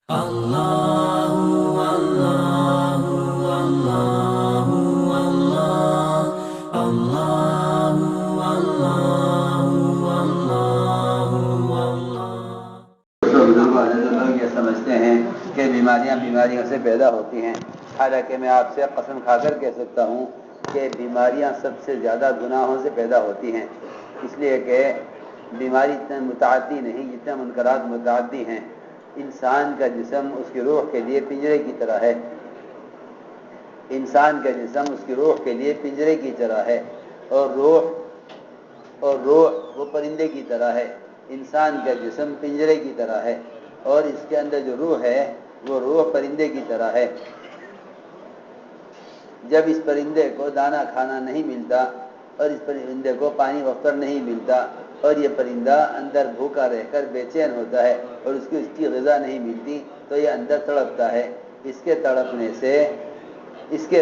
لوگ یہ سمجھتے ہیں کہ بیماریوں سے پیدا ہوتی ہیں، حالانکہ میں آپ سے قسم کھا کر کہہ سکتا ہوں کہ بیماریاں سب سے زیادہ گناہوں سے پیدا ہوتی ہیں، اس لیے کہ بیماری اتنا متعدی نہیں جتنا منکرات متعدی ہیں۔ انسان کا جسم اس کی روح کے لیے پنجرے کی طرح ہے، انسان کا جسم اس کی روح کے لیے پنجرے کی طرح ہے، اور روح وہ پرندے کی طرح ہے۔ انسان کا جسم پنجرے کی طرح ہے اور اس کے اندر جو روح ہے وہ روح پرندے کی طرح ہے۔ جب اس پرندے کو دانہ کھانا نہیں ملتا اور اس پرندے کو پانی وقت پر نہیں ملتا اور یہ پرندہ اندر بھوکا رہ کر بے چین ہوتا ہے اور اس کی غذا نہیں ملتی تو یہ اندر تڑپتا ہے۔ اس کے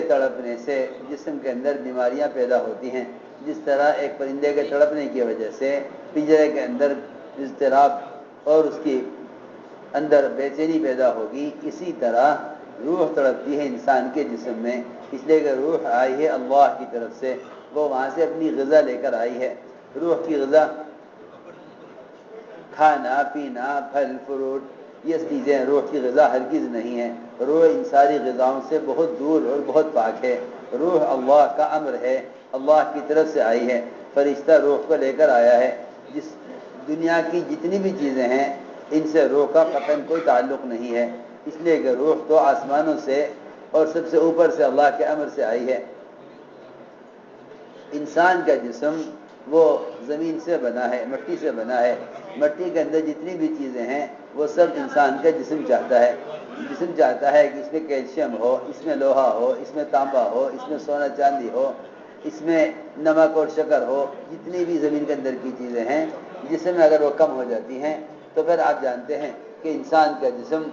تڑپنے سے جسم کے اندر بیماریاں پیدا ہوتی ہیں، جس طرح ایک پرندے کے تڑپنے کی وجہ سے پنجرے کے اندر اضطراب اور اس کی اندر بے چینی پیدا ہوگی، اسی طرح روح تڑپتی ہے انسان کے جسم میں، اس لیے کہ روح آئی ہے اللہ کی طرف سے، وہ وہاں سے اپنی غذا لے کر آئی ہے۔ روح کی غذا کھانا پینا پھل فروٹ یہ چیزیں روح کی غذا ہرگز نہیں ہے۔ روح ان ساری غذاؤں سے بہت دور اور بہت پاک ہے۔ روح اللہ کا امر ہے، اللہ کی طرف سے آئی ہے، فرشتہ روح کو لے کر آیا ہے۔ جس دنیا کی جتنی بھی چیزیں ہیں ان سے روح کا قطعاً کوئی تعلق نہیں ہے، اس لیے کہ روح تو آسمانوں سے اور سب سے اوپر سے اللہ کے امر سے آئی ہے۔ انسان کا جسم وہ زمین سے بنا ہے، مٹی سے بنا ہے، مٹی کے اندر جتنی بھی چیزیں ہیں وہ سب انسان کا جسم چاہتا ہے۔ جسم چاہتا ہے کہ اس میں کیلشیم ہو، اس میں لوہا ہو، اس میں تانبا ہو، اس میں سونا چاندی ہو، اس میں نمک اور شکر ہو، جتنی بھی زمین کے اندر کی چیزیں ہیں جسم میں اگر وہ کم ہو جاتی ہیں تو پھر آپ جانتے ہیں کہ انسان کا جسم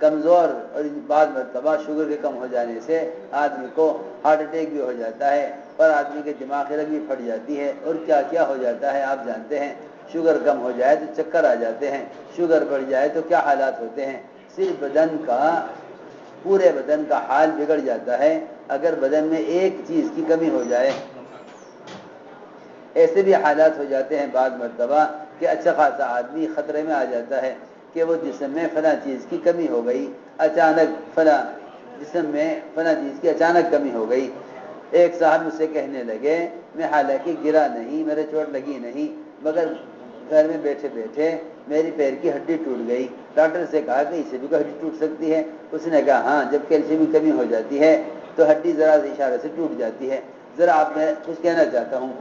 کمزور، اور بعض مرتبہ شوگر کے کم ہو جانے سے آدمی کو ہارٹ اٹیک بھی ہو جاتا ہے اور آدمی کے دماغ کی رگ بھی پھٹ جاتی ہے اور کیا کیا ہو جاتا ہے آپ جانتے ہیں۔ شوگر کم ہو جائے تو چکر آ جاتے ہیں، شوگر بڑھ جائے تو کیا حالات ہوتے ہیں۔ صرف پورے بدن کا حال بگڑ جاتا ہے اگر بدن میں ایک چیز کی کمی ہو جائے۔ ایسے بھی حالات ہو جاتے ہیں بعض مرتبہ کہ اچھا خاصا آدمی خطرے میں آ جاتا ہے کہ وہ جسم میں فلاں چیز کی کمی ہو گئی، اچانک فلاں جسم میں فلاں چیز کی اچانک کمی ہو گئی۔ ایک صاحب مجھ سے کہنے لگے میں حالانکہ گرا نہیں، میرے چوٹ لگی نہیں، مگر گھر میں بیٹھے بیٹھے میری پیر کی ہڈی ٹوٹ گئی۔ ڈاکٹر سے کہا کہ اسے بھی کوئی ہڈی ٹوٹ سکتی ہے؟ اس نے کہا ہاں، جب کیلشیم کی کمی ہو جاتی ہے تو ہڈی ذرا سے اشارے سے ٹوٹ جاتی ہے۔ ذرا آپ میں کچھ کہنا چاہتا ہوں،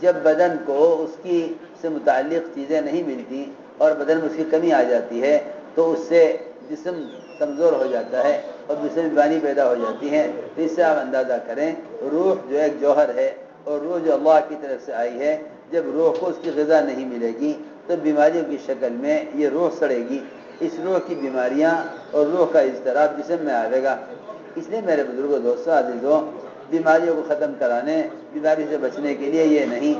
جب بدن کو اس کی سے متعلق چیزیں نہیں ملتی اور بدن میں اس کی کمی آ جاتی ہے تو اس سے جسم کمزور ہو جاتا ہے اور جسم میں بیماری پیدا ہو جاتی ہے۔ تو اس سے آپ اندازہ کریں روح جو ایک جوہر ہے اور روح جو اللہ کی طرف سے آئی ہے، جب روح کو اس کی غذا نہیں ملے گی تو بیماریوں کی شکل میں یہ روح سڑے گی۔ اس روح کی بیماریاں اور روح کا اضطراب جسم میں آئے گا۔ اس لیے میرے بزرگوں، دوستوں، عزیزوں، بیماریوں کو ختم کرانے، بیماری سے بچنے کے لیے یہ نہیں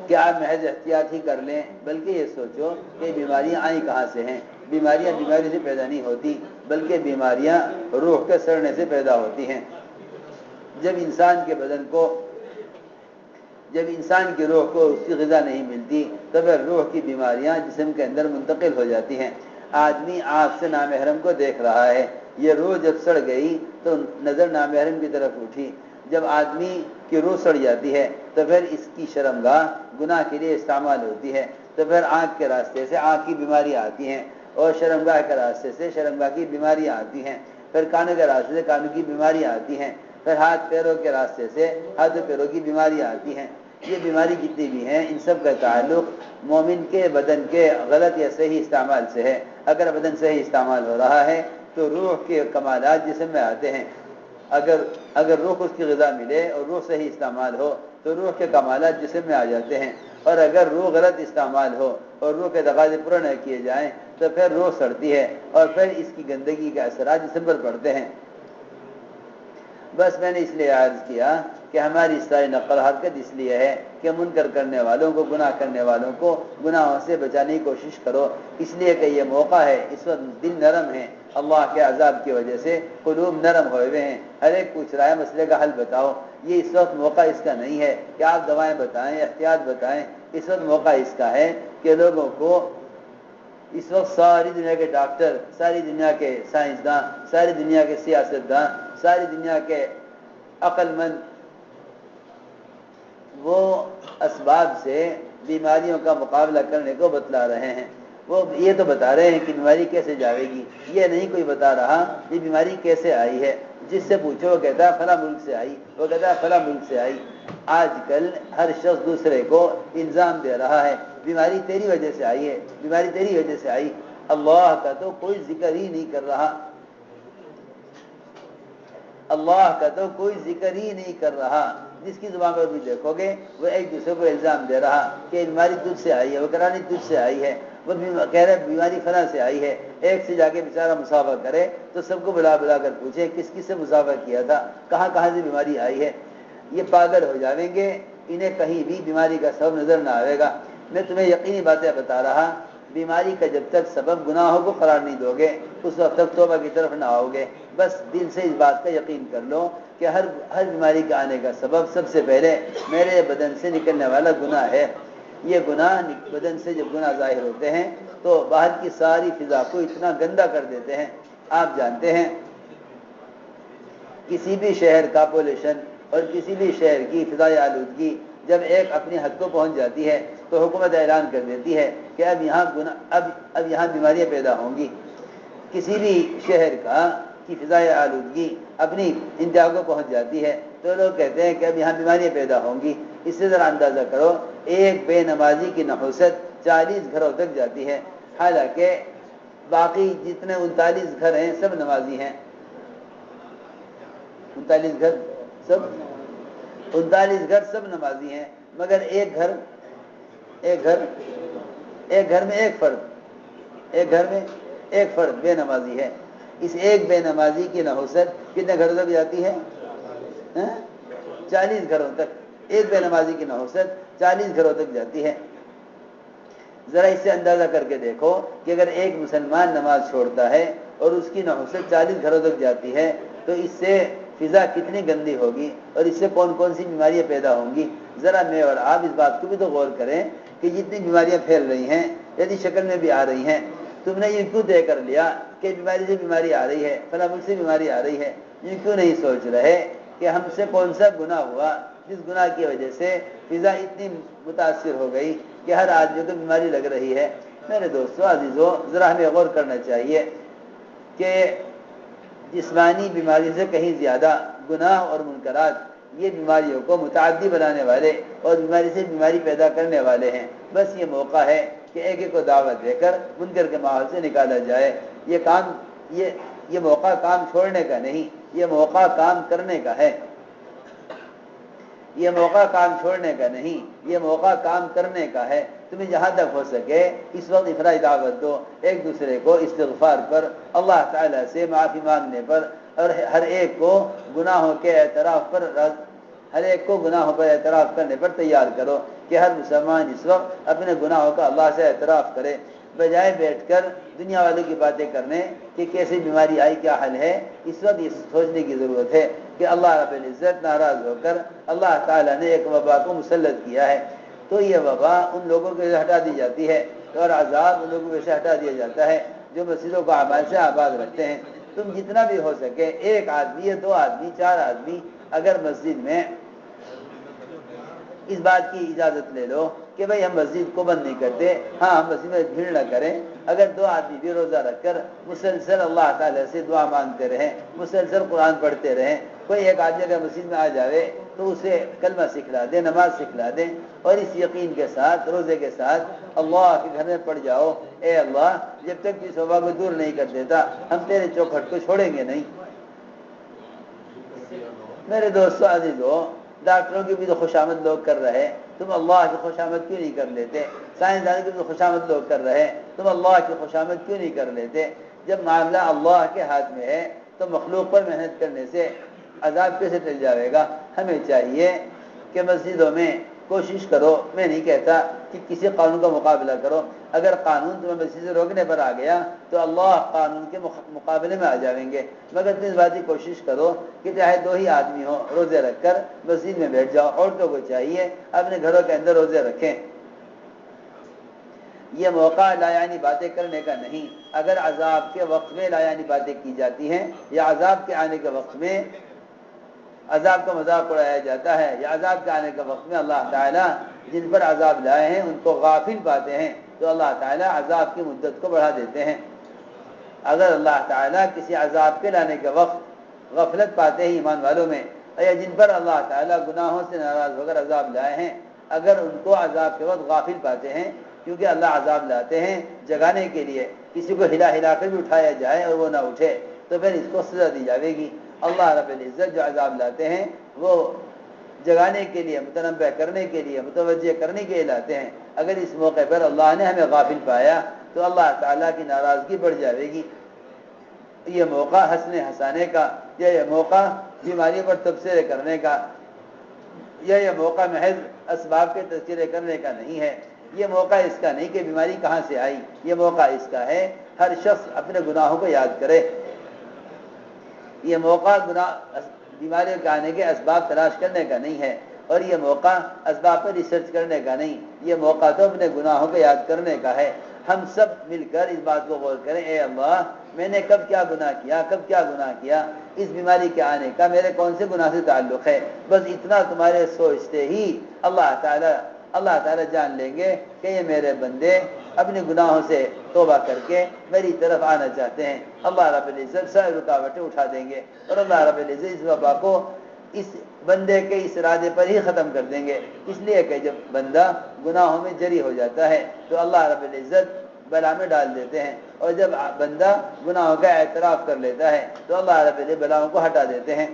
کہ آپ محض احتیاط ہی کر لیں، بلکہ یہ سوچو کہ بیماریاں آئیں کہاں سے ہیں۔ بیماریاں بیماری سے پیدا نہیں ہوتی بلکہ بیماریاں روح کے سڑنے سے پیدا ہوتی ہیں۔ جب انسان کی روح کو اس کی غذا نہیں ملتی تو پھر روح کی بیماریاں جسم کے اندر منتقل ہو جاتی ہیں۔ آدمی آنکھ سے نامحرم کو دیکھ رہا ہے، یہ روح جب سڑ گئی تو نظر نامحرم کی طرف اٹھی۔ جب آدمی کی روح سڑ جاتی ہے تو پھر اس کی شرمگاہ گناہ کے لیے استعمال ہوتی ہے، تو پھر آنکھ کے راستے سے آنکھ کی بیماریاں آتی ہیں اور شرمگاہ کے راستے سے شرمگاہ کی بیماریاں آتی ہیں، پھر کانوں کے راستے سے کانوں کی بیماریاں آتی ہیں، پھر ہاتھ پیروں کے راستے سے ہاتھوں پیروں کی بیماریاں آتی ہیں۔ یہ بیماری جتنی بھی ہیں ان سب کا تعلق مومن کے بدن کے غلط یا صحیح استعمال سے ہے۔ اگر بدن صحیح استعمال ہو رہا ہے تو روح کے کمالات جسم میں آتے ہیں۔ اگر روح کو اس کی غذا ملے اور روح صحیح استعمال ہو تو روح کے کمالات جسم میں آ جاتے ہیں، اور اگر روح غلط استعمال ہو اور روح کے تقاضے پورے نہ کیے جائیں تو پھر روح سڑتی ہے اور پھر اس کی گندگی کے اثرات جسم پر پڑتے ہیں۔ بس میں نے اس لیے عرض کیا کہ ہماری ساری نقل حرکت اس لیے ہے کہ منکر کرنے والوں کو، گناہ کرنے والوں کو گناہوں سے بچانے کی کوشش کرو، اس لیے کہ یہ موقع ہے، اس وقت دل نرم ہے، اللہ کے عذاب کی وجہ سے قلوب نرم ہوئے ہوئے ہیں، ہر ایک پوچھ رہا ہے مسئلے کا حل بتاؤ۔ یہ اس وقت موقع اس کا نہیں ہے کہ آپ دوائیں بتائیں، احتیاط بتائیں، اس وقت موقع اس کا ہے کہ لوگوں کو، اس وقت ساری دنیا کے ڈاکٹر، ساری دنیا کے سائنسداں، ساری دنیا کے سیاستداں، ساری دنیا کے عقل مند وہ اسباب سے بیماریوں کا مقابلہ کرنے کو بتلا رہے ہیں۔ وہ یہ تو بتا رہے ہیں کہ بیماری کیسے جاوے گی، یہ نہیں کوئی بتا رہا یہ بیماری کیسے آئی ہے۔ جس سے پوچھو وہ کہتا ہے فلاں ملک سے آئی، وہ کہتا ہے فلاں ملک سے آئی۔ آج کل ہر شخص دوسرے کو الزام دے رہا ہے، بیماری تیری وجہ سے آئی ہے، بیماری تیری وجہ سے آئی۔ اللہ کا تو کوئی ذکر ہی نہیں کر رہا، اللہ کا تو کوئی ذکر ہی نہیں کر رہا۔ جس کی زبان پر بھی دیکھو گے وہ ایک دوسرے کو الزام دے رہا کہ بیماری تجھ سے آئی ہے، وہ کرانی تجھ سے آئی ہے، وہ کہہ رہے بیماری فلاں سے آئی ہے۔ ایک سے جا کے بیچارہ مسافہ کرے تو سب کو بلا بلا کر پوچھے کس کس سے مسافہ کیا تھا، کہاں کہاں سے بیماری آئی ہے۔ یہ پاگل ہو جائیں گے، انہیں کہیں بھی بیماری کا سبب نظر نہ آئے گا۔ میں تمہیں یقینی باتیں بتا رہا، بیماری کا جب تک سبب گناہوں کو قرار نہیں دو گے اس وقت تک توبہ کی طرف نہ آؤ گے۔ بس دل سے اس بات کا یقین کر لو کہ ہر بیماری کا آنے کا سبب سب سے پہلے میرے بدن سے نکلنے والا گناہ ہے۔ یہ گناہ بدن سے جب گناہ ظاہر ہوتے ہیں تو باہر کی ساری فضا کو اتنا گندا کر دیتے ہیں۔ آپ جانتے ہیں کسی بھی شہر کا پولوشن اور کسی بھی شہر کی فضائی آلودگی جب ایک اپنی حد کو پہنچ جاتی ہے تو حکومت اعلان کر دیتی ہے کہ اب یہاں بیماریاں پیدا ہوں گی۔ کسی بھی شہر کی فضائی آلودگی اپنی انتہا کو پہنچ جاتی ہے تو لوگ کہتے ہیں کہ اب یہاں بیماریاں پیدا ہوں گی۔ اس سے ذرا اندازہ کرو، ایک بے نمازی کی نحوست 40 گھروں تک جاتی ہے، حالانکہ باقی جتنے 39 گھر ہیں سب نمازی ہیں۔ 39 گھر سب نمازی ہیں، مگر ایک گھر میں ایک فرد بے نمازی ہے۔ اس ایک بے نمازی کی نحوست کتنے گھروں تک جاتی ہے؟ 40 گھروں تک۔ ایک بے نمازی کی نحوست 40 گھروں تک جاتی ہے۔ ذرا اس سے اندازہ کر کے دیکھو کہ اگر ایک مسلمان نماز چھوڑتا ہے اور اس کی نحوست 40 گھروں تک جاتی ہے تو اس سے فضا کتنی گندی ہوگی اور اس سے کون کون سی بیماریاں پیدا ہوں گی۔ ذرا میں اور آپ اس بات کو بھی تو غور کریں کہ جتنی بیماریاں پھیل رہی ہیں یدی شکل میں بھی آ رہی ہیں، تم نے یہ کیوں طے کر لیا کہ بیماری سے بیماری آ رہی ہے، فلاں ملک سے بیماری آ رہی ہے؟ یہ کیوں نہیں سوچ رہے کہ ہم سے کون سا گناہ ہوا جس گناہ کی وجہ سے فضا اتنی متاثر ہو گئی کہ ہر آدمی کو بیماری لگ رہی ہے؟ میرے دوستو عزیزو، ذرا ہمیں غور کرنا چاہیے کہ جسمانی بیماری سے کہیں زیادہ گناہ اور منکرات یہ بیماریوں کو متعدی بنانے والے اور بیماری سے بیماری پیدا کرنے والے ہیں۔ بس یہ موقع ہے کہ ایک ایک کو دعوت دے کر منکر کے ماحول سے نکالا جائے۔ یہ موقع کام چھوڑنے کا نہیں، یہ موقع کام کرنے کا ہے۔ یہ موقع کام چھوڑنے کا نہیں، یہ موقع کام کرنے کا ہے۔ تمہیں جہاں تک ہو سکے اس وقت افراطی دعوت دو، ایک دوسرے کو استغفار پر، اللہ تعالیٰ سے معافی مانگنے پر، اور ہر ایک کو گناہوں پر اعتراف کرنے پر تیار کرو کہ ہر مسلمان اس وقت اپنے گناہوں کا اللہ سے اعتراف کرے، بجائے بیٹھ کر دنیا والوں کی باتیں کرنے کہ کیسے بیماری آئی، کیا حل ہے۔ اس وقت یہ سوچنے کی ضرورت ہے کہ اللہ رب العزت ناراض ہو کر اللہ تعالیٰ نے ایک وبا کو مسلط کیا ہے، تو یہ وبا ان لوگوں کو ہٹا دی جاتی ہے اور عذاب ان لوگوں سے ہٹا دیا جاتا ہے جو مسجدوں کو اعمال سے آباد رکھتے ہیں۔ تم جتنا بھی ہو سکے، ایک آدمی یا 2 آدمی، 4 آدمی اگر مسجد میں اس بات کی اجازت لے لو کہ بھئی ہم مسجد کو بند نہیں کرتے، ہاں ہم مسجد میں بھیڑ نہ کریں، اگر 2 آدمی بھی روزہ رکھ کر مسلسل اللہ تعالیٰ سے دعا مانگتے رہیں، مسلسل قرآن پڑھتے رہیں، کوئی ایک آدمی اگر مسجد میں آ جاوے تو اسے کلمہ سکھلا دیں، نماز سکھلا دیں، اور اس یقین کے ساتھ، روزے کے ساتھ اللہ کے گھر میں پڑ جاؤ، اے اللہ جب تک اس وبا کو دور نہیں کر دیتا ہم تیرے چوکھٹ کو چھوڑیں گے نہیں۔ میرے دوستو عزیزو، ڈاکٹروں کی بھی تو خوشامد لوگ کر رہے، تم اللہ کی خوشامد کیوں نہیں کر لیتے؟ سائنسدانوں کی بھی تو خوشامد لوگ کر رہے، تم اللہ کی خوشامد کیوں نہیں کر لیتے؟ جب معاملہ اللہ کے ہاتھ میں ہے تو مخلوق پر محنت کرنے سے عذاب کیسے ٹل جاوے گا؟ ہمیں چاہیے کہ مسجدوں میں کوشش کرو، میں نہیں کہتا کہ کسی قانون کا مقابلہ کرو، اگر قانون تمہیں مسجد سے روکنے پر آ گیا تو اللہ قانون کے مقابلے میں آ جائیں گے، مگر تم اس بات کی کوشش کرو کہ چاہے 2 ہی آدمی ہو روزے رکھ کر مسجد میں بیٹھ جاؤ۔ عورتوں کو چاہیے اپنے گھروں کے اندر روزے رکھیں۔ یہ موقع لایانی باتیں کرنے کا نہیں۔ اگر عذاب کے وقت میں لایانی باتیں کی جاتی ہیں یا عذاب کے آنے کے وقت میں عذاب کا مذاق اڑایا جاتا ہے یا عذاب کے آنے کے وقت میں اللہ تعالیٰ جن پر عذاب لائے ہیں ان کو غافل پاتے ہیں تو اللہ تعالیٰ عذاب کی مدت کو بڑھا دیتے ہیں۔ اگر اللہ تعالیٰ کسی عذاب کے لانے کے وقت غفلت پاتے ہیں ایمان والوں میں، یا جن پر اللہ تعالیٰ گناہوں سے ناراض ہو کر عذاب لائے ہیں، اگر ان کو عذاب کے وقت غافل پاتے ہیں، کیونکہ اللہ عذاب لاتے ہیں جگانے کے لیے، کسی کو ہلا ہلا کر بھی اٹھایا جائے اور وہ نہ اٹھے تو پھر اس کو سزا دی جاوے گی۔ اللہ رب العزت جو عذاب لاتے ہیں وہ جگانے کے لیے، متنبہ کرنے کے لیے، متوجہ کرنے کے لیے لاتے ہیں۔ اگر اس موقع پر اللہ نے ہمیں غافل پایا تو اللہ تعالیٰ کی ناراضگی بڑھ جائے گی۔ یہ موقع ہنسنے ہنسانے کا، یا یہ موقع بیماری پر تبصرے کرنے کا، یا یہ موقع محض اسباب کے تذکرے کرنے کا نہیں ہے۔ یہ موقع اس کا نہیں کہ بیماری کہاں سے آئی، یہ موقع اس کا ہے ہر شخص اپنے گناہوں کو یاد کرے۔ یہ موقع بیماریوں کے آنے کے اسباب تلاش کرنے کا نہیں ہے، اور یہ موقع اسباب پر ریسرچ کرنے کا نہیں، یہ موقع تو اپنے گناہوں کو یاد کرنے کا ہے۔ ہم سب مل کر اس بات کو غور کریں، اے اللہ میں نے کب کیا گناہ کیا، کب کیا گناہ کیا، اس بیماری کے آنے کا میرے کون سے گناہ سے تعلق ہے۔ بس اتنا تمہارے سوچتے ہی اللہ تعالیٰ جان لیں گے کہ یہ میرے بندے اپنے گناہوں سے توبہ کر کے میری طرف آنا چاہتے ہیں۔ اللہ رب العزت ساری رکاوٹیں اٹھا دیں گے، اور اللہ رب العزت اس وبا کو اس بندے کے اس ارادے پر ہی ختم کر دیں گے، اس لیے کہ جب بندہ گناہوں میں جری ہو جاتا ہے تو اللہ رب العزت بلا میں ڈال دیتے ہیں، اور جب بندہ گناہوں کا اعتراف کر لیتا ہے تو اللہ رب العزت بلاؤں کو ہٹا دیتے ہیں۔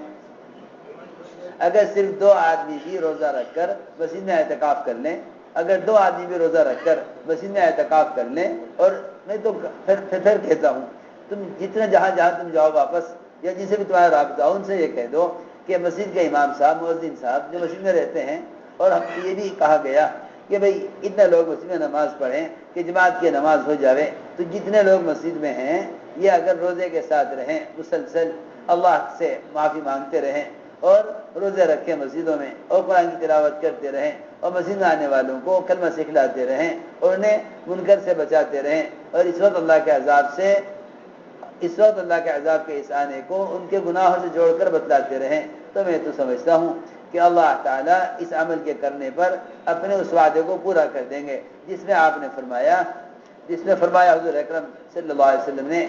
اگر صرف 2 آدمی بھی روزہ رکھ کر مسجد میں اعتکاف کر لیں، اگر 2 آدمی بھی روزہ رکھ کر مسجد میں اعتکاف کر لیں، اور میں تو پھر کہتا ہوں تم جتنا جہاں تم جاؤ واپس، یا جسے بھی تمہارا رابطہ ہو ان سے یہ کہہ دو کہ مسجد کے امام صاحب، مؤذن صاحب جو مسجد میں رہتے ہیں، اور ہم یہ بھی کہا گیا کہ بھئی اتنے لوگ مسجد میں نماز پڑھیں کہ جماعت کی نماز ہو جاوے، تو جتنے لوگ مسجد میں ہیں یہ اگر روزے کے ساتھ رہیں، مسلسل اللہ سے معافی مانگتے رہیں اور روزے رکھیں مسجدوں میں، اور قرآن کی تلاوت کرتے رہیں، اور مسجد میں آنے والوں کو کلمہ سکھلاتے رہیں، اور انہیں منکر سے بچاتے رہیں، اور اس وقت اللہ کے عذاب کے اس آنے کو ان کے گناہوں سے جوڑ کر بتلاتے رہیں، تو میں تو سمجھتا ہوں کہ اللہ تعالیٰ اس عمل کے کرنے پر اپنے اس وعدے کو پورا کر دیں گے جس میں فرمایا حضور اکرم صلی اللہ علیہ وسلم نے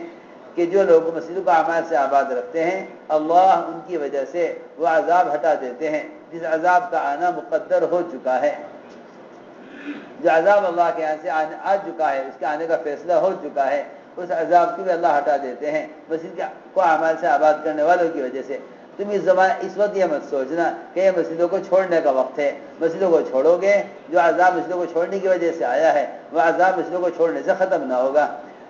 کہ جو لوگ مسجدوں کو اعمال سے آباد رکھتے ہیں اللہ ان کی وجہ سے وہ عذاب ہٹا دیتے ہیں جس عذاب کا آنا مقدر ہو چکا ہے۔ جو عذاب اللہ کے یہاں سے آ چکا ہے، اس کے آنے کا فیصلہ ہو چکا ہے، اس عذاب کی بھی اللہ ہٹا دیتے ہیں مسجد کو اعمال سے آباد کرنے والوں کی وجہ سے۔ تم اس وقت یہ مت سوچنا کہ یہ مسجدوں کو چھوڑنے کا وقت ہے، مسجدوں کو چھوڑو گے جو عذاب مسجدوں کو چھوڑنے کی وجہ سے آیا ہے وہ عذاب مسجدوں کو چھوڑنے سے ختم نہ ہوگا،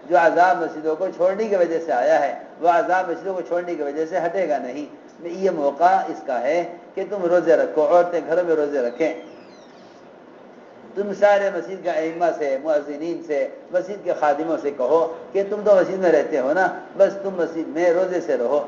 جو عذاب مسجدوں کو چھوڑنے کی وجہ سے آیا ہے وہ عذاب مسجدوں کو چھوڑنے کی وجہ سے ہٹے گا نہیں۔ یہ موقع اس کا ہے کہ تم روزے رکھو، عورتیں گھروں میں روزے رکھیں، تم سارے مسجد کے ائمہ سے، مؤذنین سے، مسجد کے خادموں سے کہو کہ تم تو مسجد میں رہتے ہو نا، بس تم مسجد میں روزے سے رہو،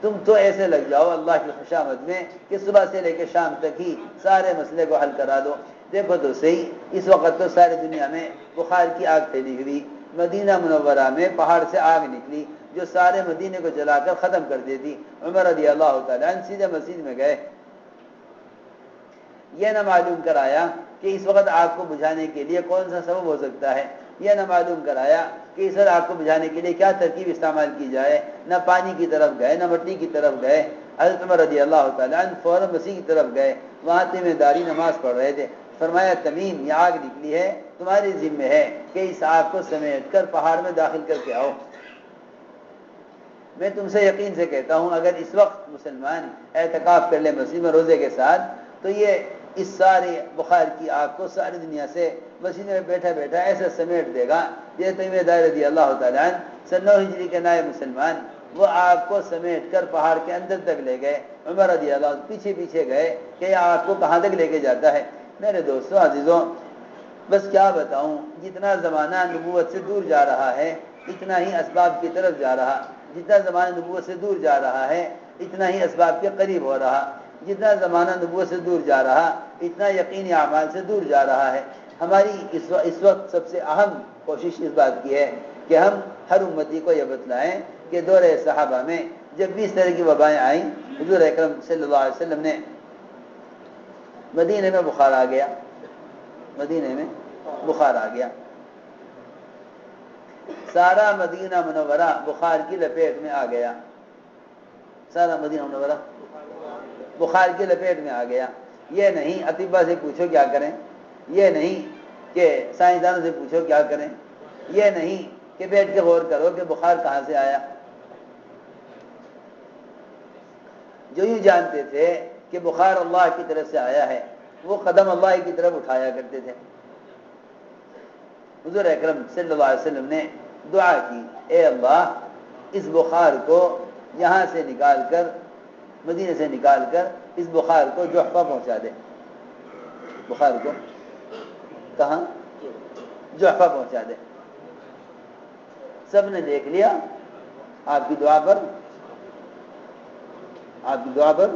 تم تو ایسے لگ جاؤ اللہ کی خوشامد میں کہ صبح سے لے کے شام تک ہی سارے مسئلے کو حل کرا دو۔ دیکھو تو صحیح، اس وقت تو ساری دنیا میں بخار کی آگ پھیلی ہوئی، مدینہ منورہ میں پہاڑ سے آگ نکلی جو سارے مدینے کو جلا کر ختم کر دیتی۔ عمر رضی اللہ تعالیٰ عنہ سیدھے مسجد میں گئے، یہ نہ معلوم کرایا کہ اس وقت آگ کو بجھانے کے لیے کون سا سبب ہو سکتا ہے، یہ نہ معلوم کرایا کہ اس وقت آگ کو بجھانے کے لیے کیا ترکیب استعمال کی جائے، نہ پانی کی طرف گئے نہ مٹی کی طرف گئے۔ حضرت عمر رضی اللہ تعالیٰ عنہ فوراً مسیح کی طرف گئے، وہاں تمہیں داری نماز پڑھ رہے تھے، فرمایا تمیم یہ آگ نکلی ہے، تمہاری ذمہ ہے کہ اس آگ کو سمیٹ کر پہاڑ میں داخل کر کے آؤ۔ میں تم سے یقین سے کہتا ہوں اگر اس وقت مسلمان اعتکاف کر لے مسجد میں روزے کے ساتھ تو یہ اس ساری بخار کی آگ کو ساری دنیا سے مسجد میں بیٹھا بیٹھا ایسا سمیٹ دے گا۔ یہ تمیم دار رضی اللہ تعالیٰ عنہ سن 9 ہجری کے نائب مسلمان وہ آگ کو سمیٹ کر پہاڑ کے اندر تک لے گئے۔ عمر رضی اللہ عنہ پیچھے پیچھے گئے کہ یہ آگ کو کہاں تک لے کے جاتا ہے۔ میرے دوستوں عزیزوں، بس کیا بتاؤں، جتنا زمانہ نبوت سے دور جا رہا ہے اتنا ہی اسباب کی طرف جا رہا، جتنا زمانہ نبوت سے دور جا رہا ہے اتنا ہی اسباب کے قریب ہو رہا، جتنا زمانہ نبوت سے دور جا رہا اتنا یقینی اعمال سے دور جا رہا ہے۔ ہماری اس وقت سب سے اہم کوشش اس بات کی ہے کہ ہم ہر امتی کو یہ بتلائیں کہ دور صحابہ میں جب بھی اس طرح کی وبائیں آئیں، حضور اکرم صلی اللہ علیہ وسلم نے مدینے میں بخار آ گیا، مدینے میں بخار آ گیا، سارا مدینہ منورہ بخار کی لپیٹ میں آ گیا، سارا مدینہ منورہ بخار کی لپیٹ میں آ گیا۔ یہ نہیں اطباء سے پوچھو کیا کریں، یہ نہیں کہ سائنسدانوں سے پوچھو کیا کریں، یہ نہیں کہ بیٹھ کے غور کرو کہ بخار کہاں سے آیا۔ جو یوں جانتے تھے کہ بخار اللہ کی طرف سے آیا ہے وہ قدم اللہ کی طرف اٹھایا کرتے تھے۔ حضور اکرم صلی اللہ علیہ وسلم نے دعا کی، اے اللہ اس بخار کو یہاں سے نکال کر، مدینے سے نکال کر اس بخار کو جحفہ پہنچا دے۔ بخار کو کہاں؟ جحفہ پہنچا دے۔ سب نے دیکھ لیا آپ کی دعا پر، آپ کی دعا پر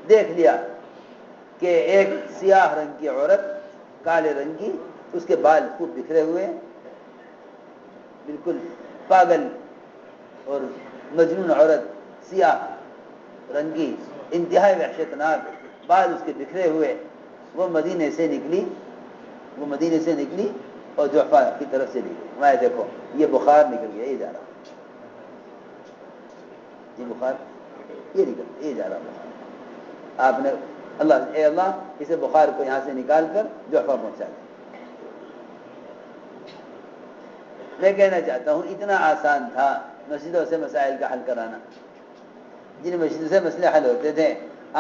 دیکھ لیا کہ ایک سیاہ رنگ کی عورت، کالے رنگ کی، اس کے بال خوب بکھرے ہوئے، بالکل پاگل اور مجنون عورت، سیاہ رنگ کی، انتہائی وحشتناک، بال اس کے بکھرے ہوئے، وہ مدینے سے نکلی، وہ مدینے سے نکلی اور جحفہ کی طرف سے نکلی۔ میں دیکھو یہ بخار نکل گیا، یہ جا رہا، یہ بخار یہ نکل، یہ جا رہا بخار۔ آپ نے اللہ، اے اللہ اسے بخار کو یہاں سے نکال کر جحفہ پہنچا دے۔ میں کہنا چاہتا ہوں اتنا آسان تھا مسجدوں سے مسائل کا حل کرانا۔ جن مسجدوں سے مسئلے حل ہوتے تھے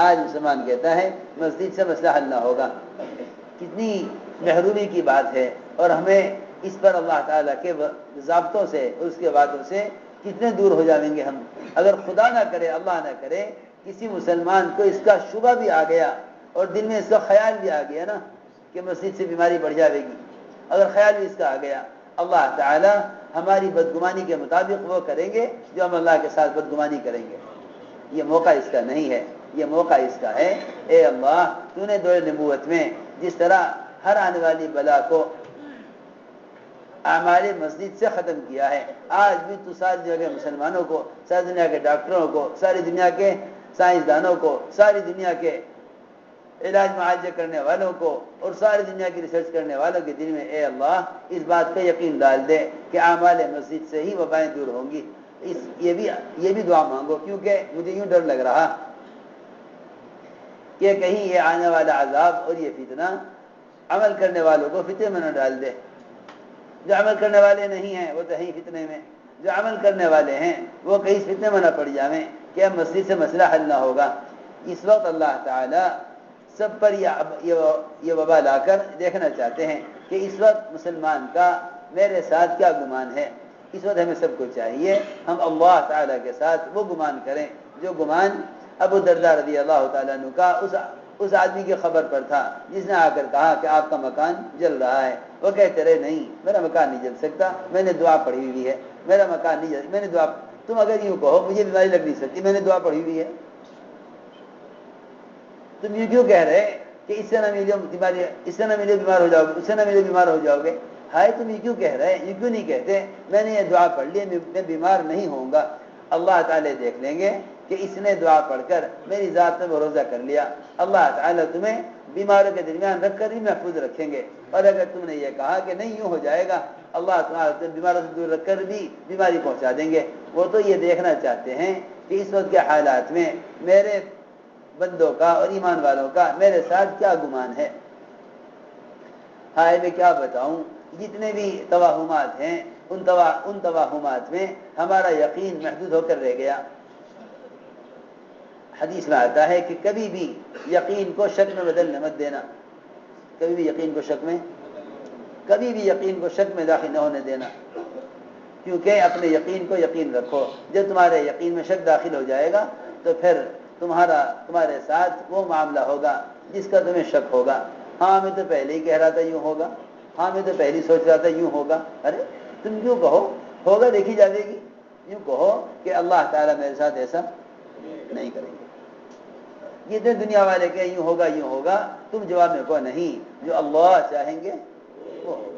آج مسلمان کہتا ہے مسجد سے مسئلہ حل نہ ہوگا۔ کتنی محرومی کی بات ہے، اور ہمیں اس پر اللہ تعالیٰ کے ضابطوں سے، اس کے وعدوں سے کتنے دور ہو جائیں گے ہم۔ اگر خدا نہ کرے، اللہ نہ کرے، کسی مسلمان کو اس کا شبہ بھی آ گیا اور دل میں اس کا خیال بھی آ گیا نا کہ مسجد سے بیماری بڑھ جائے گی، اگر خیال بھی اس کا آ گیا، اللہ تعالی ہماری بدگمانی کے مطابق وہ کریں گے جو ہم اللہ کے ساتھ بدگمانی کریں گے۔ یہ موقع اس کا نہیں ہے، یہ موقع اس کا ہے، اے اللہ تو نے دور نبوت میں جس طرح ہر آنے والی بلا کو اعمال مسجد سے ختم کیا ہے، آج بھی تو ساری دنیا کے مسلمانوں کو، ساری دنیا کے ڈاکٹروں کو، ساری دنیا کے سائنسدانوں کو، ساری دنیا کے علاج معالجہ کرنے والوں کو اور ساری دنیا کی ریسرچ کرنے والوں کے دل میں اے اللہ اس بات کا یقین ڈال دے کہ اعمال مسجد سے ہی وبائیں دور ہوں گی۔ یہ بھی دعا مانگو، کیونکہ مجھے یوں ڈر لگ رہا کہ کہیں یہ آنے والا عذاب اور یہ فتنہ عمل کرنے والوں کو فتنے میں نہ ڈال دے۔ جو عمل کرنے والے نہیں ہیں وہ تو ہیں فتنے میں، جو عمل کرنے والے ہیں وہ کہیں فتنے میں نہ پڑ جائیں کہ اب مسجد سے مسئلہ حل نہ ہوگا۔ اس وقت اللہ تعالی سب پر یہ وبا لا کر دیکھنا چاہتے ہیں کہ اس وقت مسلمان کا میرے ساتھ کیا گمان ہے۔ اس وقت ہمیں سب کو چاہیے ہم اللہ تعالیٰ کے ساتھ وہ گمان کریں جو گمان ابو درداء رضی اللہ تعالیٰ عنہ کا اس آدمی کی خبر پر تھا جس نے آ کر کہا کہ آپ کا مکان جل رہا ہے۔ وہ کہتے رہے نہیں میرا مکان نہیں جل سکتا، میں نے دعا پڑھی ہوئی ہے، میرا مکان نہیں جل، میں نے دعا، تم اگر یوں کہو مجھے بیماری لگ نہیں سکتی، میں نے دعا پڑھی ہوئی ہے، تم یہ کیوں کہہ رہے کہ اس سے نہ ملے بیماری، اس سے نہ ملے بیمار ہو جاؤ گے، اس سے نہ ملے بیمار ہو جاؤ گے، ہائے تم یہ کیوں کہہ رہے، یہ کیوں نہیں کہتے میں نے یہ دعا پڑھ لی میں بیمار نہیں ہوں گا۔ اللہ تعالیٰ دیکھ لیں گے کہ اس نے دعا پڑھ کر میری ذات میں بھروسہ کر لیا، اللہ تعالیٰ تمہیں بیماروں کے درمیان رکھ کر ہی محفوظ رکھیں گے۔ اور اگر تم نے یہ کہا کہ نہیں یوں ہو جائے گا، اللہ تعالیٰ بیماروں سے دور رکھ کر بھی بیماری پہنچا دیں گے۔ وہ تو یہ دیکھنا چاہتے ہیں کہ اس وقت کے حالات میں میرے بندوں کا اور ایمان والوں کا میرے ساتھ کیا گمان ہے۔ ہائے میں کیا بتاؤں، جتنے بھی توہمات ہیں ان توہمات میں ہمارا یقین محدود ہو کر رہ گیا۔ حدیث میں آتا ہے کہ کبھی بھی یقین کو شک میں بدلنے مت دینا، کبھی بھی یقین کو شک میں داخل نہ ہونے دینا۔ کیونکہ اپنے یقین کو یقین رکھو. جب تمہارے یقین میں شک داخل ہو جائے گا تو پھر تمہارے ساتھ وہ معاملہ ہوگا جس کا تمہیں شک ہوگا. ہاں میں تو پہلے ہی کہہ رہا تھا یوں ہوگا, ہاں میں تو پہلے ہی سوچ رہا تھا یوں ہوگا. ارے تم کیوں کہو, ہوگا دیکھی جائے گی. یوں کہو کہ اللہ تعالیٰ میرے ساتھ ایسا نہیں کریں گے. جتنے دنیا والے کہ یوں ہوگا, تم جواب میں کہو نہیں, جو اللہ چاہیں گے وہ ہوگا.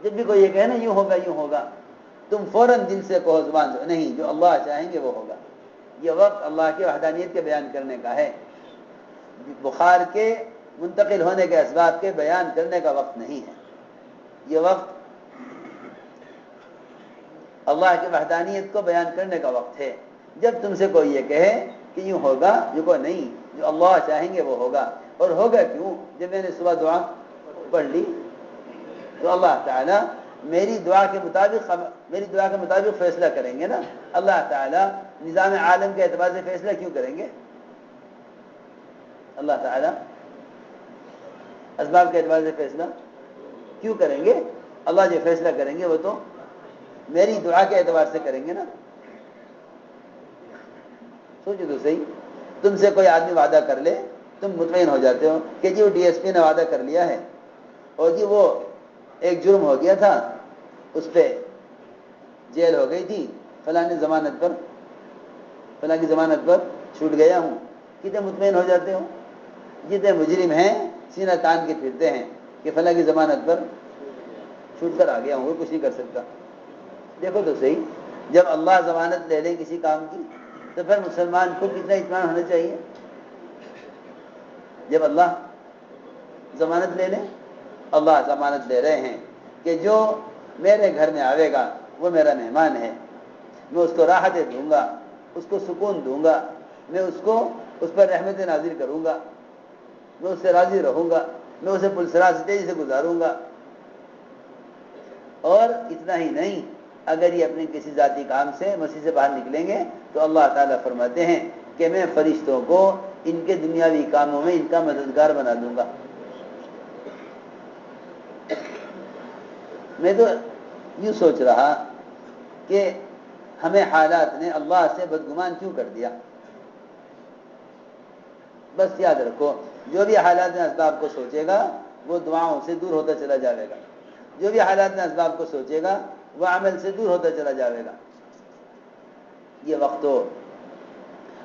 جب بھی کوئی یہ کہے نا یوں ہوگا, تم فوراً دل سے کہو, زبان سے نہیں, جو اللہ چاہیں گے وہ ہوگا. یہ وقت اللہ کی وحدانیت کے بیان کرنے کا ہے. بخار کے منتقل ہونے کے اسباب کے بیان کرنے کا وقت نہیں ہے. یہ وقت اللہ کی وحدانیت کو بیان کرنے کا وقت ہے. جب تم سے کوئی یہ کہے کہ یوں ہوگا, جو کو نہیں, جو اللہ چاہیں گے وہ ہوگا. اور ہوگا کیوں؟ جب میں نے صبح دعا پڑھ لی تو اللہ تعالیٰ میری دعا کے مطابق فیصلہ کریں گے نا. اللہ تعالیٰ نظام عالم کے اعتبار سے فیصلہ کیوں کریں گے؟ اللہ تعالیٰ اسباب کے اعتبار سے فیصلہ کیوں کریں گے؟ اللہ جو فیصلہ کریں گے وہ تو میری دعا کے اعتبار سے کریں گے نا. سوچو تو صحیح, تم سے کوئی آدمی وعدہ کر لے, تم مطمئن ہو جاتے ہو کہ جی وہ ڈی ایس پی نے وعدہ کر لیا ہے, اور جی وہ ایک جرم ہو گیا تھا, اس پہ جیل ہو گئی تھی, فلاں کی ضمانت پر چھوٹ گیا ہوں. کتنے مطمئن ہو جاتے ہو. جتنے مجرم ہیں سینہ تان کے پھرتے ہیں کہ فلاں کی ضمانت پر چھوٹ کر آ گیا ہوں, وہ کچھ نہیں کر سکتا. دیکھو تو صحیح, جب اللہ ضمانت لے لیں کسی کام کی تو پھر مسلمان کو کتنا اطمینان ہونا چاہیے. جب اللہ ضمانت لے لیں, اللہ ضمانت لے رہے ہیں کہ جو میرے گھر میں آئے گا وہ میرا مہمان ہے, میں اس کو راحتیں دوں گا, اس کو سکون دوں گا, میں اس پر رحمت نازل کروں گا, میں اس سے راضی رہوں گا, میں اسے پلسرا سے تیزی سے گزاروں گا. اور اتنا ہی نہیں, اگر یہ اپنے کسی ذاتی کام سے مسیح سے باہر نکلیں گے تو اللہ تعالیٰ فرماتے ہیں کہ میں فرشتوں کو ان کے دنیاوی کاموں میں ان کا مددگار بنا دوں گا. میں تو یوں سوچ رہا کہ ہمیں حالات نے اللہ سے بدگمان کیوں کر دیا. بس یاد رکھو, جو بھی حالات میں اسباب کو سوچے گا وہ دعاؤں سے دور ہوتا چلا جائے گا. جو بھی حالات میں اسباب کو سوچے گا وہ عمل سے دور ہوتا چلا جائے گا. یہ وقت تو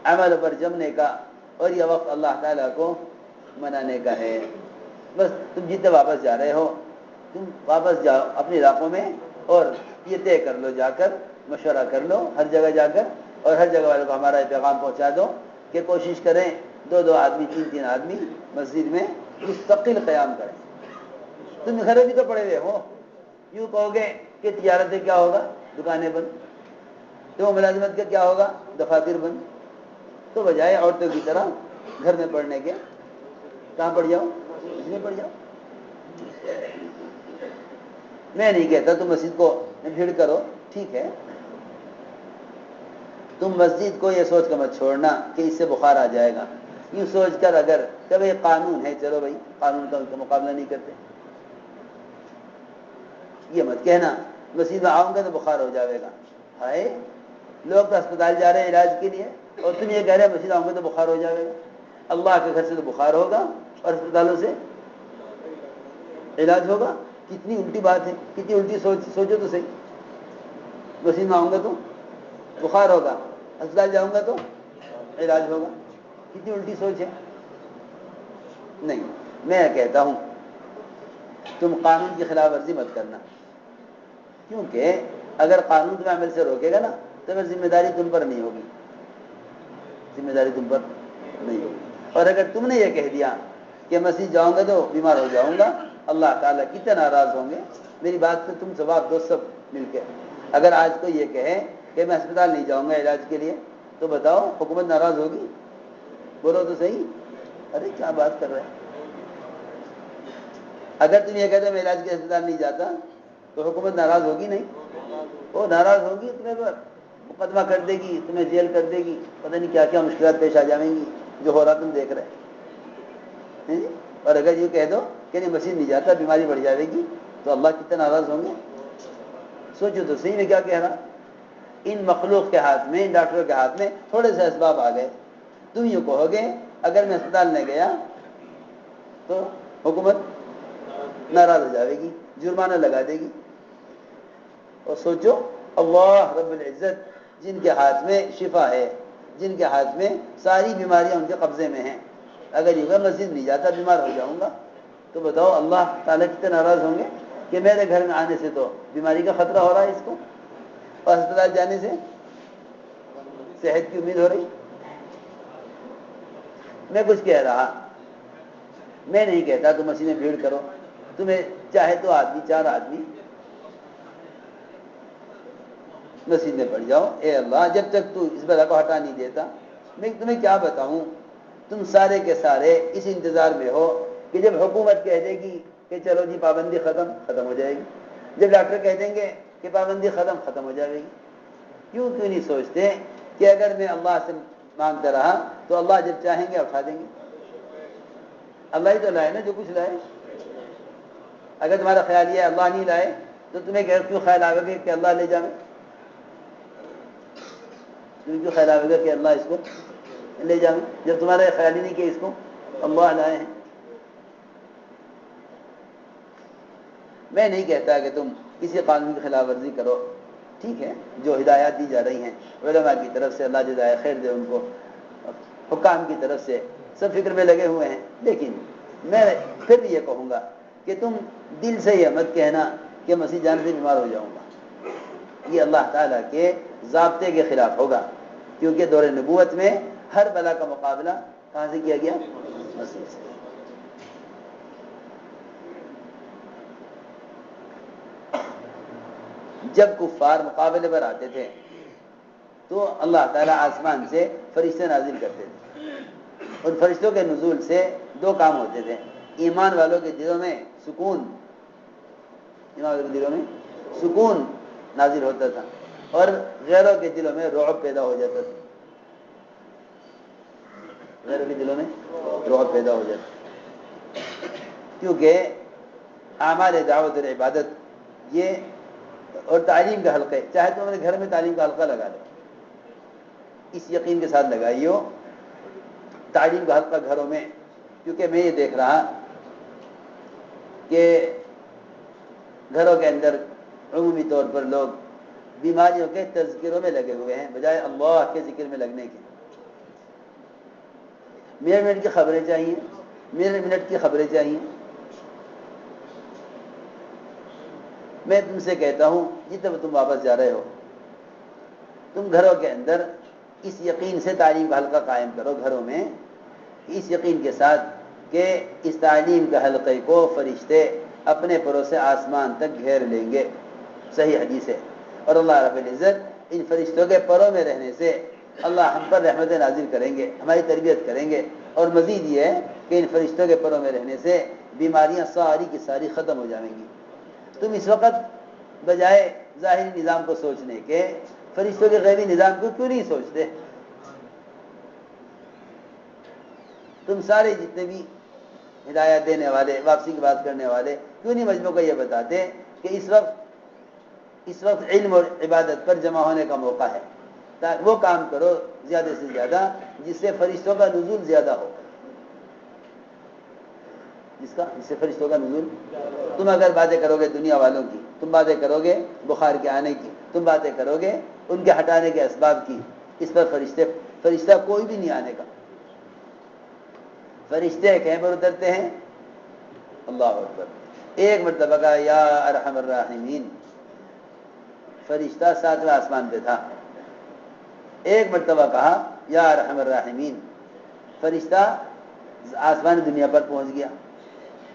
عمل پر جمنے کا اور یہ وقت اللہ تعالیٰ کو منانے کا ہے. بس تم جتنے واپس جا رہے ہو, تم واپس جاؤ اپنے علاقوں میں اور یہ طے کر لو, جا کر مشورہ کر لو ہر جگہ جا کر, اور ہر جگہ والوں کو ہمارا پیغام پہنچا دو کہ کوشش کریں 2 آدمی 3 آدمی مسجد میں مستقل قیام کریں. تم گھر بھی تو پڑے ہوئے ہو, یوں کہو گے کہ تجارتیں کیا ہوگا, دکانیں بند, تو ملازمت کا کیا ہوگا, دفاتر بند. تو بجائے عورتوں کی طرح گھر میں پڑھنے کے کہاں پڑھ جاؤ, مسجد میں پڑھ جاؤ. میں نہیں کہتا تم مسجد کو بھیڑ کرو, ٹھیک ہے, تم مسجد کو یہ سوچ کر مت چھوڑنا کہ اس سے بخار آ جائے گا. یوں سوچ کر اگر کہ بھائی قانون ہے, چلو بھائی قانون کا مقابلہ نہیں کرتے, یہ مت کہنا مسجد میں آؤں گا تو بخار ہو جائے گا. ہائے, لوگ تو اسپتال جا رہے ہیں علاج کے لیے اور تم یہ کہہ رہے مسجد آؤں گا تو بخار ہو جائے گا. اللہ کے گھر سے تو بخار ہوگا اور اسپتالوں سے علاج ہوگا. کتنی الٹی بات ہے, کتنی الٹی سوچو تو صحیح. مسجد میں آؤں گا تو بخار ہوگا, اسپتال جاؤں گا تو علاج ہوگا. کتنی الٹی سوچ ہے. نہیں, میں کہتا ہوں تم قانون کی خلاف ورزی مت کرنا, کیونکہ اگر قانون تمہیں عمل سے روکے گا نا تو پھر ذمہ داری تم پر نہیں ہوگی, ذمہ داری تم پر نہیں ہوگی. اور اگر تم نے یہ کہہ دیا کہ مسجد جاؤں گا تو بیمار ہو جاؤں گا, اللہ تعالیٰ کتنے ناراض ہوں گے. میری بات سے تم جواب دو سب مل کے. اگر آج کوئی یہ کہے کہ میں اسپتال نہیں جاؤں گا علاج کے لیے تو بتاؤ حکومت ناراض ہوگی؟ بولو تو صحیح. ارے کیا بات کر رہے ہیں. اگر تم یہ کہتے میں علاج کے اسپتال نہیں جاتا تو حکومت ناراض ہوگی نہیں؟ وہ ناراض ہوگی, تمہیں پر مقدمہ کر دے گی, تمہیں جیل کر دے گی, پتہ نہیں کیا کیا مشکلات پیش آ جائیں گی. جو ہو رہا تم دیکھ رہے. اور اگر یہ کہہ دو کہ نہیں مسجد نہیں جاتا بیماری بڑھ جائے گی تو اللہ کتنے ناراض ہوں گے؟ سوچو تو صحیح میں کیا کہہ رہا. ان مخلوق کے ہاتھ میں، ان ڈاکٹروں کے ہاتھ میں تھوڑے سے اسباب آ گئے. تم یوں کہو گے اگر میں اسپتال میں گیا تو حکومت ناراض ہو جائے گی، جرمانہ لگا دے گی. اور سوچو اللہ رب العزت جن کے ہاتھ میں شفا ہے، جن کے ہاتھ میں ساری بیماریاں ان کے قبضے میں ہیں، اگر یہ مسجد نہیں جاتا بیمار ہو جاؤں گا، تو بتاؤ اللہ تعالیٰ کتنے ناراض ہوں گے کہ میرے گھر میں آنے سے تو بیماری کا خطرہ ہو رہا ہے اس کو، اور اسپتال جانے سے صحت کی امید ہو رہی. میں کچھ کہہ رہا، میں نہیں کہتا تم مسجد میں بھیڑ کرو، تمہیں چاہے تو آدمی 4 آدمی مسجد میں پڑ جاؤ. اے اللہ جب تک تو اس بلا کو ہٹا نہیں دیتا میں تمہیں کیا بتاؤں. تم سارے کے سارے اس انتظار میں ہو کہ جب حکومت کہہ دے گی کہ چلو جی پابندی ختم ہو جائے گی، جب ڈاکٹر کہہ دیں گے کہ پابندی ختم ہو جائے گی. کیوں نہیں سوچتے کہ اگر میں اللہ سے مانگتا رہا تو اللہ جب چاہیں گے اٹھا دیں گے. اللہ ہی تو لائے نا جو کچھ لائے. اگر تمہارا خیال یہ ہے اللہ نہیں لائے تو تمہیں کیوں خیال آئے گا کہ اللہ لے جائے؟ کیوں خیال آئے گا کہ اللہ اس کو لے جائے جب تمہارا خیال ہی نہیں کہ اس کو اللہ لائے ہیں؟ میں نہیں کہتا کہ تم کسی قانون کی خلاف ورزی کرو، ٹھیک ہے، جو ہدایات دی جا رہی ہیں علماء کی طرف سے اللہ جزائے خیر دے ان کو، حکام کی طرف سے سب فکر میں لگے ہوئے ہیں. لیکن میں پھر بھی یہ کہوں گا کہ تم دل سے یہ مت کہنا کہ مسیح جان سے بیمار ہو جاؤں گا. یہ اللہ تعالیٰ کے ضابطے کے خلاف ہوگا، کیونکہ دور نبوت میں ہر بلا کا مقابلہ کہاں سے کیا گیا؟ مسیح سے. جب کفار مقابلے پر آتے تھے تو اللہ تعالیٰ آسمان سے فرشتے نازل کرتے تھے. ان فرشتوں کے نزول سے 2 کام ہوتے تھے. ایمان والوں کے دلوں میں سکون نازل ہوتا تھا، اور غیروں کے دلوں میں رعب پیدا ہو جاتا تھا. غیروں کے دلوں میں رعب پیدا ہو جاتا، کیونکہ اعمال دعوت اور عبادت یہ اور تعلیم کا حلقہ، چاہے تو اپنے گھر میں تعلیم کا حلقہ لگا لو، اس یقین کے ساتھ لگائیے تعلیم کا حلقہ گھروں میں. کیونکہ میں یہ دیکھ رہا کہ گھروں کے اندر عمومی طور پر لوگ بیماریوں کے تذکروں میں لگے ہوئے ہیں بجائے اللہ کے ذکر میں لگنے کے. منٹ کی خبریں چاہیے، منٹ کی خبریں چاہیے. میں تم سے کہتا ہوں جتنے تم واپس جا رہے ہو تم گھروں کے اندر اس یقین سے تعلیم کا حلقہ قائم کرو، گھروں میں اس یقین کے ساتھ کہ اس تعلیم کا حلقے کو فرشتے اپنے پروں سے آسمان تک گھیر لیں گے. صحیح حدیث ہے. اور اللہ رب العزت ان فرشتوں کے پروں میں رہنے سے اللہ ہم پر رحمتیں نازل کریں گے، ہماری تربیت کریں گے. اور مزید یہ ہے کہ ان فرشتوں کے پروں میں رہنے سے بیماریاں ساری کی ساری ختم ہو جائیں گی. تم اس وقت بجائے ظاہری نظام کو سوچنے کے فرشتوں کے غیبی نظام کو کیوں نہیں سوچتے؟ تم سارے جتنے بھی ہدایت دینے والے، واپسی کی بات کرنے والے، کیوں نہیں مجموع کو یہ بتاتے کہ اس وقت علم اور عبادت پر جمع ہونے کا موقع ہے، تاکہ وہ کام کرو زیادہ سے زیادہ جس سے فرشتوں کا نزول زیادہ ہو. جس سے فرشتوں کا نزول. تم اگر باتیں کرو گے دنیا والوں کی، تم باتیں کرو گے بخار کے آنے کی، تم باتیں کرو گے ان کے ہٹانے کے اسباب کی، اس پر فرشتہ کوئی بھی نہیں آنے کا. فرشتے کہیں پر اترتے ہیں؟ اللہ اکبر. ایک مرتبہ کہا یا ارحم الراحمین، فرشتہ 7ویں آسمان پہ تھا. ایک مرتبہ کہا یا ارحم الراحمین، فرشتہ آسمان دنیا پر پہنچ گیا.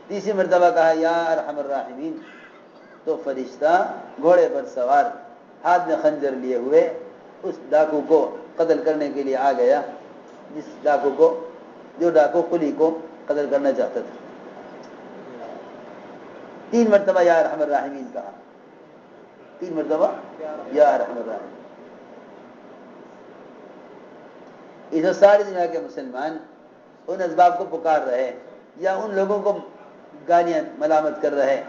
تیسری مرتبہ کہا یا ارحم الراحمین، تو فرشتہ گھوڑے پر سوار ہاتھ میں خنجر لیے ہوئے اس ڈاکو کو قتل کرنے کے لیے آ گیا، جو ڈاکو قلی کو قتل کرنا چاہتا تھا. 3 مرتبہ یا ارحم الراحمین کہا، 3 مرتبہ یا ارحم الراحمین. اس ساری دنیا کے مسلمان ان اسباب کو پکار رہے یا ان لوگوں کو گالیاں ملامت کر رہے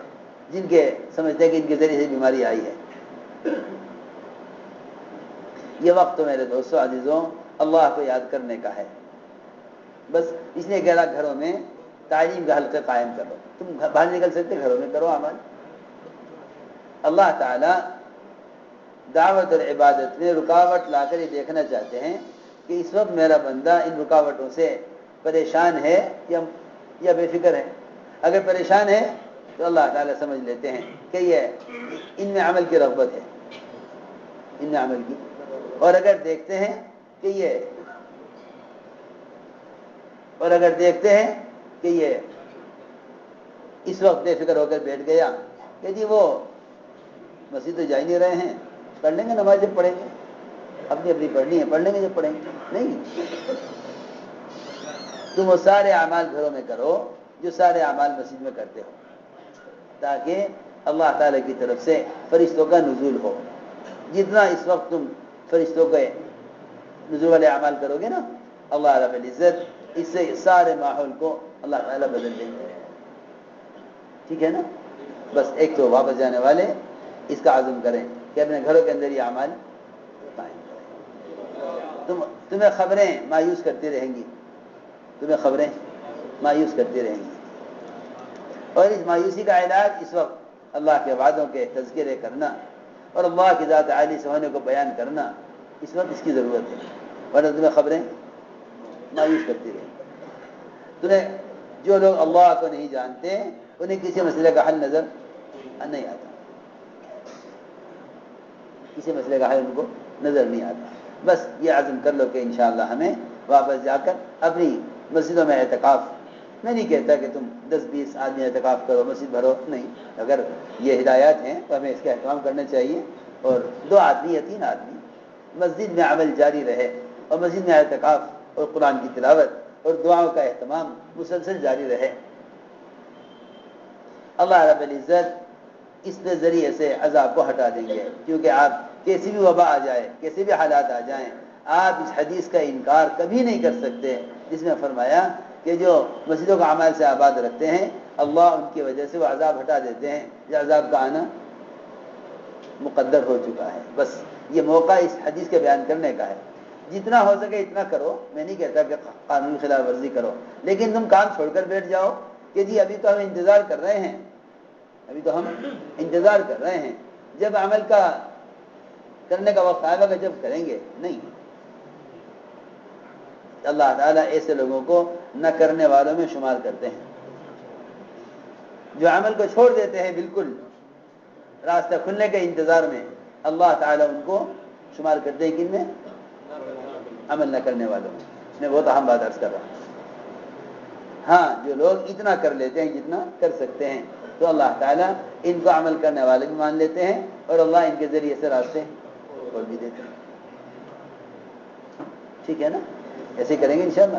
جن کے سمجھتے ہیں کہ ان کے ذریعے سے بیماری آئی ہے۔ یہ وقت تو میرے دوستوں عزیزوں اللہ کو یاد کرنے کا ہے۔ بس اس لیے کہہ رہا گھروں میں تعلیم کا حلقہ قائم کرو۔ تم باہر نکل سکتے گھروں میں کرو عمل۔ اللہ تعالی دعوت اور عبادت میں رکاوٹ لا کر یہ دیکھنا چاہتے ہیں کہ اس وقت میرا بندہ ان رکاوٹوں سے پریشان ہے یا بے فکر ہے۔ اگر پریشان ہے تو اللہ تعالیٰ سمجھ لیتے ہیں کہ یہ ان میں عمل کی رغبت ہے، ان میں عمل کی، اور اگر دیکھتے ہیں کہ یہ اس وقت بے فکر ہو کر بیٹھ گیا کہ جی وہ مسجد تو جا ہی نہیں رہے ہیں، پڑھ لیں گے نماز جب پڑھیں گے، اپنی پڑھنی ہے پڑھ لیں گے جب پڑھیں گے، نہیں، تم وہ سارے اعمال گھروں میں کرو جو سارے اعمال مسجد میں کرتے ہو، تاکہ اللہ تعالیٰ کی طرف سے فرشتوں کا نزول ہو۔ جتنا اس وقت تم فرشتوں کے نزول والے اعمال کرو گے نا، اللہ رب العزت اس سے سارے ماحول کو اللہ تعالیٰ بدل دیں گے۔ ٹھیک ہے نا؟ بس ایک تو واپس جانے والے اس کا عزم کریں کہ اپنے گھروں کے اندر یہ اعمال قائم کریں۔ تمہیں خبریں مایوس کرتی رہیں گی، اور اس مایوسی کا علاج اس وقت اللہ کے وعدوں کے تذکرے کرنا اور اللہ کی ذات عالی سے ہونے کو بیان کرنا، اس وقت اس کی ضرورت ہے، ورنہ تمہیں خبریں مایوس کرتی رہیں گی۔ تمہیں جو لوگ اللہ کو نہیں جانتے انہیں کسی مسئلے کا حل نظر نہیں آتا، کسی مسئلے کا حل ان کو نظر نہیں آتا۔ بس یہ عزم کر لو کہ انشاءاللہ ہمیں واپس جا کر اپنی مسجدوں میں اعتکاف، میں نہیں کہتا کہ تم 10-20 آدمی اعتکاف کرو مسجد بھرو، نہیں، اگر یہ ہدایات ہیں تو ہمیں اس کا اہتمام کرنا چاہیے، اور 2 آدمی یا 3 آدمی مسجد میں عمل جاری رہے، اور مسجد میں اعتکاف اور قرآن کی تلاوت اور دعاؤں کا اہتمام مسلسل جاری رہے۔ اللہ رب العزت اس کے ذریعے سے عذاب کو ہٹا دیں گے، کیونکہ آپ کیسی بھی وبا آ جائے، کیسے بھی حالات آ جائیں، آپ اس حدیث کا انکار کبھی نہیں کر سکتے جس میں فرمایا کہ جو مسجدوں کا اعمال سے آباد رکھتے ہیں اللہ ان کی وجہ سے وہ عذاب ہٹا دیتے ہیں، یہ عذاب کا آنا مقدر ہو چکا ہے۔ بس یہ موقع اس حدیث کے بیان کرنے کا ہے، جتنا ہو سکے اتنا کرو۔ میں نہیں کہتا کہ قانون خلاف ورزی کرو، لیکن تم کام چھوڑ کر بیٹھ جاؤ کہ جی ابھی تو ہم انتظار کر رہے ہیں، جب عمل کا کرنے کا وقت آئے گا جب کریں گے، نہیں۔ اللہ تعالیٰ ایسے لوگوں کو نہ کرنے والوں میں شمار کرتے ہیں، جو عمل کو چھوڑ دیتے ہیں بالکل راستہ کھلنے کے انتظار میں، اللہ تعالیٰ ان کو شمار کرتے ہیں کن میں؟ عمل نہ کرنے والوں میں بہت اہم بات عرض کر رہا ہوں۔ ہاں، جو لوگ اتنا کر لیتے ہیں جتنا کر سکتے ہیں تو اللہ تعالیٰ ان کو عمل کرنے والے بھی مان لیتے ہیں، اور اللہ ان کے ذریعے سے راستے کھول بھی دیتے ہیں۔ ٹھیک ہے نا؟ ایسے کریں گے انشاءاللہ۔